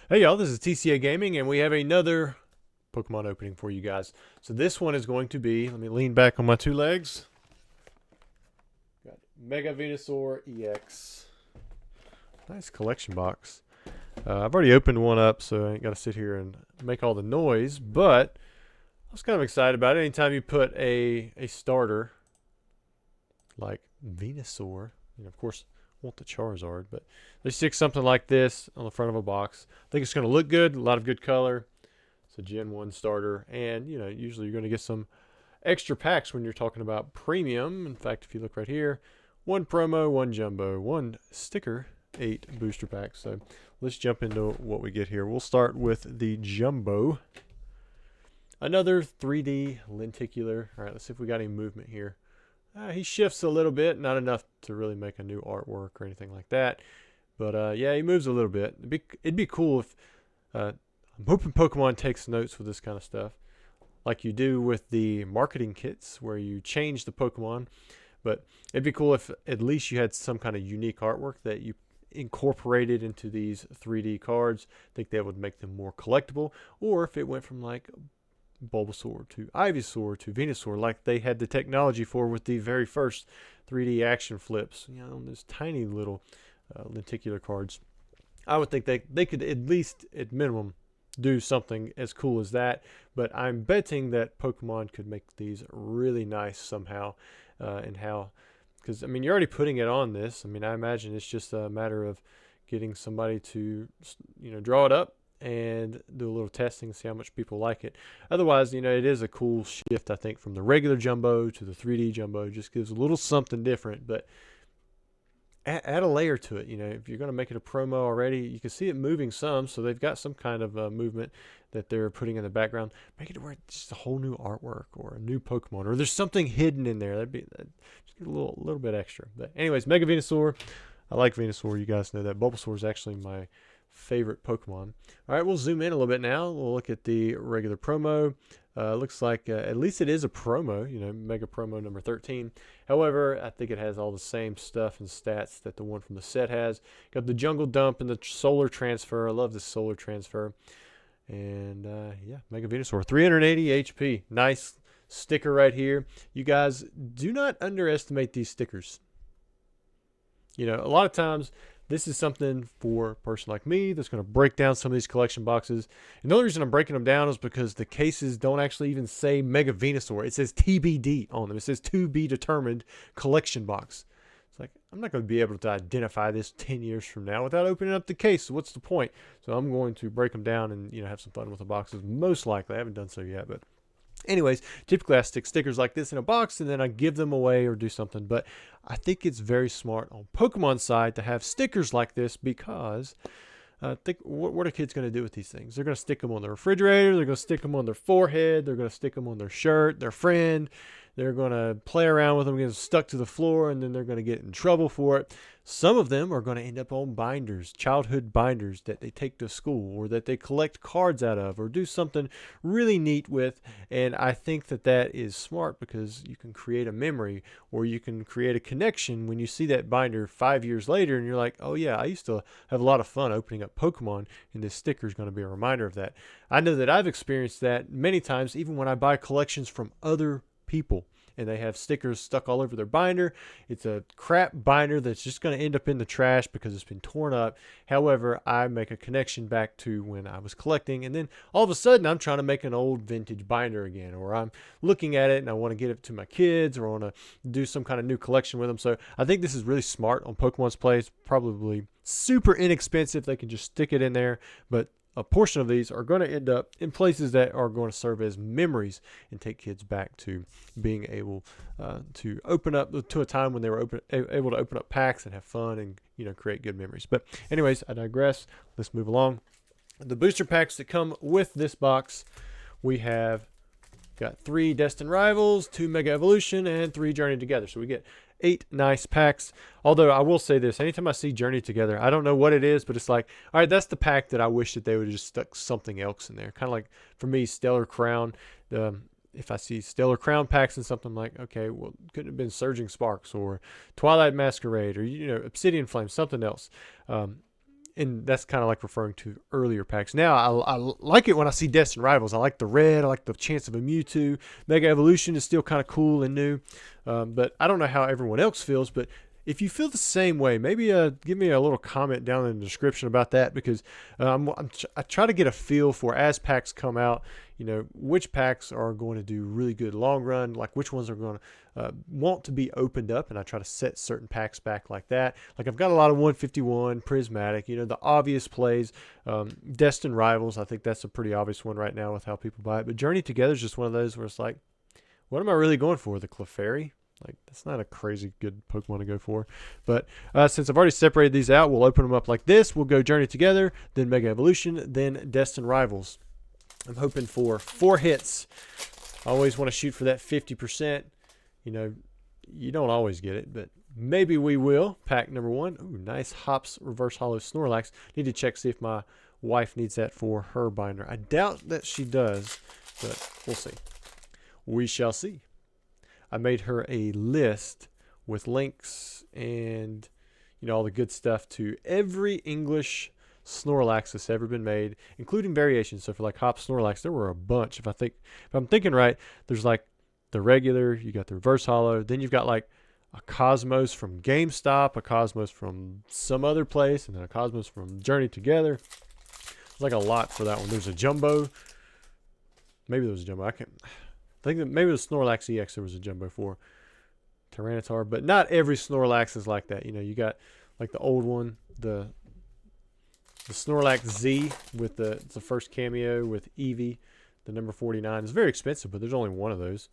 Hey y'all, this is TCA Gaming, and we have another Pokemon opening for you guys. So this one is going to be, let me lean back on my two legs. Got Mega Venusaur EX. Nice collection box. I've already opened one up, so I ain't got to sit here and make all the noise, but I was kind of excited about it. Anytime you put a starter like Venusaur, of course, I want the Charizard, but they stick something like this on the front of a box. I think it's going to look good, a lot of good color. It's a Gen 1 starter, and usually you're going to get some extra packs when you're talking about premium. In fact, if you look right here, one promo, one jumbo, one sticker, 8 booster packs. So let's jump into what we get here. We'll start with the jumbo. Another 3D lenticular. All right, let's see if we got any movement here. He shifts a little bit, not enough to really make a new artwork or anything like that. But yeah, he moves a little bit. It'd be cool if I'm hoping Pokemon takes notes with this kind of stuff, like you do with the marketing kits where you change the Pokemon. But it'd be cool if at least you had some kind of unique artwork that you incorporated into these 3D cards. I think that would make them more collectible. Or if it went from like Bulbasaur to Ivysaur to Venusaur, like they had the technology for with the very first 3D action flips. Those tiny little lenticular cards. I would think they could at least, at minimum, do something as cool as that. But I'm betting that Pokemon could make these really nice somehow. And how, because I mean, you're already putting it on this. I mean, I imagine it's just a matter of getting somebody to, draw it up and do a little testing, see how much people like it. Otherwise, it is a cool shift, I think, from the regular jumbo to the 3D jumbo. It just gives a little something different, but add a layer to it. If you're going to make it a promo already, you can see it moving some, so they've got some kind of movement that they're putting in the background. Make it where it's just a whole new artwork or a new Pokemon, or there's something hidden in there. Just get a little bit extra. But anyways, Mega Venusaur. I like Venusaur. You guys know that. Bulbasaur is actually my favorite Pokemon. All right, we'll zoom in a little bit now. We'll look at the regular promo. Looks like at least it is a promo, Mega Promo number 13. However, I think it has all the same stuff and stats that the one from the set has. Got the Jungle Dump and the Solar Transfer. I love this Solar Transfer. And yeah, Mega Venusaur, 380 HP. Nice sticker right here. You guys, do not underestimate these stickers. A lot of times, this is something for a person like me that's going to break down some of these collection boxes. And the only reason I'm breaking them down is because the cases don't actually even say Mega Venusaur. It says TBD on them. It says to be determined collection box. It's like, I'm not going to be able to identify this 10 years from now without opening up the case. So what's the point? So I'm going to break them down and, have some fun with the boxes. Most likely. I haven't done so yet, but anyways, typically I stick stickers like this in a box and then I give them away or do something. But I think it's very smart on Pokemon's side to have stickers like this because think what are kids going to do with these things? They're going to stick them on their refrigerator. They're going to stick them on their forehead. They're going to stick them on their shirt, their friend. They're going to play around with them, get stuck to the floor, and then they're going to get in trouble for it. Some of them are going to end up on binders, childhood binders that they take to school or that they collect cards out of or do something really neat with. And I think that is smart because you can create a memory or you can create a connection when you see that binder 5 years later and you're like, oh yeah, I used to have a lot of fun opening up Pokemon, and this sticker is going to be a reminder of that. I know that I've experienced that many times, even when I buy collections from other people and they have stickers stuck all over their binder. It's a crap binder that's just going to end up in the trash because it's been torn up. However, I make a connection back to when I was collecting, and then all of a sudden I'm trying to make an old vintage binder again, or I'm looking at it and I want to get it to my kids or I want to do some kind of new collection with them. So I think this is really smart on Pokemon's play. It's probably super inexpensive. They can just stick it in there, but a portion of these are going to end up in places that are going to serve as memories and take kids back to being able to open up to a time when they were able to open up packs and have fun and create good memories. But anyways, I digress. Let's move along. The booster packs that come with this box, we have got 3 Destined Rivals, 2 Mega Evolution, and 3 Journey Together. So we get 8 nice packs. Although I will say this, anytime I see Journey Together, I don't know what it is, but it's like, all right, that's the pack that I wish that they would have just stuck something else in there. Kind of like, for me, Stellar Crown. If I see Stellar Crown packs and something, I'm like, okay, well, couldn't have been Surging Sparks or Twilight Masquerade or, Obsidian Flame, something else. and that's kind of like referring to earlier packs. Now, I like it when I see Destined Rivals. I like the red. I like the chance of a Mewtwo. Mega Evolution is still kind of cool and new. But I don't know how everyone else feels. But if you feel the same way, maybe give me a little comment down in the description about that, because I try to get a feel for, as packs come out, which packs are going to do really good long run, like which ones are going to want to be opened up, and I try to set certain packs back like that. Like I've got a lot of 151, Prismatic, the obvious plays. Destined Rivals, I think that's a pretty obvious one right now with how people buy it. But Journey Together is just one of those where it's like, what am I really going for? The Clefairy? Like, that's not a crazy good Pokemon to go for. But since I've already separated these out, we'll open them up like this. We'll go Journey Together, then Mega Evolution, then Destined Rivals. I'm hoping for 4 hits. I always want to shoot for that 50%. You don't always get it, but maybe we will. Pack number 1. Ooh, nice Hops Reverse Hollow Snorlax. Need to check, see if my wife needs that for her binder. I doubt that she does, but we'll see. We shall see. I made her a list with links and all the good stuff to every English Snorlax that's ever been made, including variations. So for like Hop Snorlax, there were a bunch. If I'm thinking right, there's like the regular, you got the reverse hollow, then you've got like a Cosmos from GameStop, a Cosmos from some other place, and then a Cosmos from Journey Together. It's like a lot for that one. There's a Jumbo. Maybe there was a Jumbo. I think that maybe the Snorlax EX there was a Jumbo for. Tyranitar, but not every Snorlax is like that. You got like the old one, the Snorlax Z with it's the first cameo with Eevee, the number 49. It's very expensive, but there's only one of those.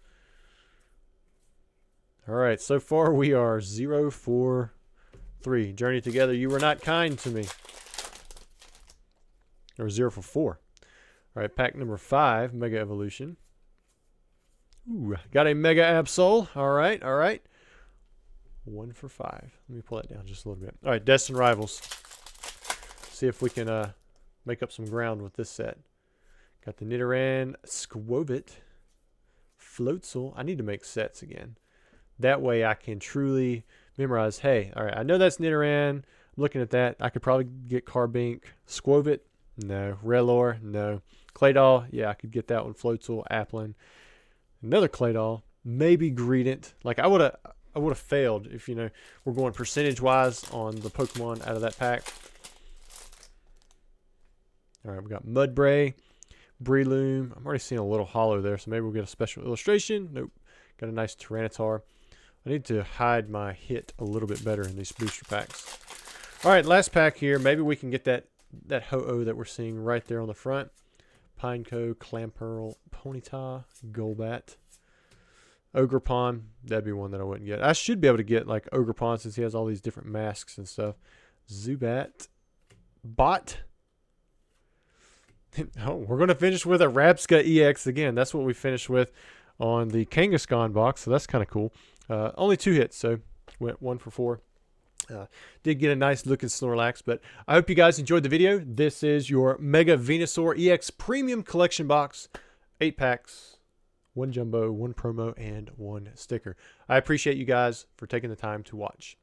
All right, so far we are 0 for 3. Journey Together, you were not kind to me. Or 0 for 4. All right, pack number 5, Mega Evolution. Ooh, got a Mega Absol. All right. 1 for 5. Let me pull that down just a little bit. All right, Destined Rivals. See if we can make up some ground with this set. Got the Nidoran, Squovit, Floatzel. I need to make sets again. That way I can truly memorize, hey, all right, I know that's Nidoran. I'm looking at that. I could probably get Carbink. Squovit, no. Rellor, no. Claydol, yeah, I could get that one. Floatzel, Applin. Another Claydol, maybe Greedent. Like I would have failed if we're going percentage wise on the Pokemon out of that pack. All right, we got Mudbray, Breloom. I'm already seeing a little hollow there, so maybe we'll get a special illustration. Nope. Got a nice Tyranitar. I need to hide my hit a little bit better in these booster packs. All right, last pack here. Maybe we can get that Ho-Oh that we're seeing right there on the front. Pineco, Clamperl, Ponyta, Golbat, Ogerpon. That'd be one that I wouldn't get. I should be able to get like Ogerpon since he has all these different masks and stuff. Zubat, Bot. Oh, we're going to finish with a Rapska EX again. That's what we finished with on the Kangaskhan box, so that's kind of cool. Only 2 hits, so went 1 for 4. Did get a nice looking Snorlax, but I hope you guys enjoyed the video. This is your Mega Venusaur EX Premium Collection Box. 8 packs, 1 Jumbo, 1 promo, and 1 sticker. I appreciate you guys for taking the time to watch.